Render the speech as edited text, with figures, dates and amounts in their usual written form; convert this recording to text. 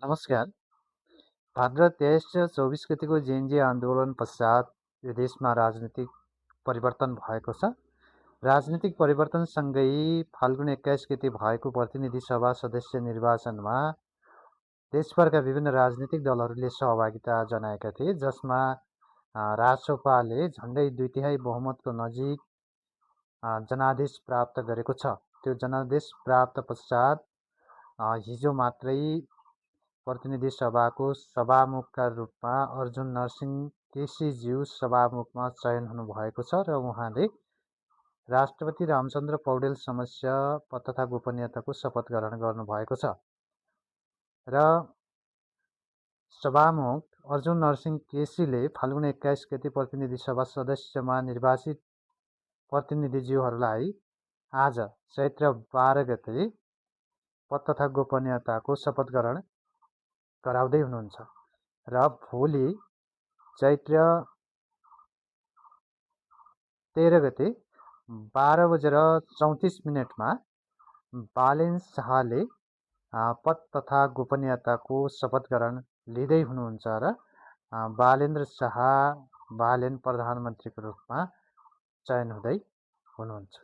नमस्कार। भाद्र 23 र 24 गतिको जेएनजी आन्दोलन पश्चात यो देशमा राजनीतिक परिवर्तन भएको छ। राजनीतिक परिवर्तनसँगै फाल्गुन 21 गति भएको प्रतिनिधि सभा सदस्य निर्वाचनमा देशभरका विभिन्न राजनीतिक दलहरूले सहभागिता जनाएका थिए, जसमा रासोपाले झन्डै 2/3 बहुमतको नजिक जनादेश प्राप्त गरेको छ। त्यो जनादेश प्राप्त पश्चात हिजो मात्रै प्रतिनिधि सभाको सभामुखका रूपमा अर्जुन नरसिंह केसीज्यू सभामुखमा चयन हुनुभएको छ र उहाँले राष्ट्रपति रामचन्द्र पौडेल समक्ष पद तथा गोपनीयताको शपथ ग्रहण गर्नुभएको छ र सभामुख अर्जुन नरसिंह केसीले फाल्गुन 21 गते प्रतिनिधि सभा सदस्यमा निर्वाचित प्रतिनिधिज्यूहरूलाई आज चैत्र 12 गते पद तथा गोपनीयताको शपथ ग्रहण गराउँदै हुनुहुन्छ र भोलि चैत्र 13 गते 12:34 बालेन शाहले पद तथा गोपनीयताको शपथ ग्रहण लिँदै हुनुहुन्छ र बालेन्द्र शाह बालेन प्रधानमन्त्रीको रूपमा चयन हुँदै हुनुहुन्छ।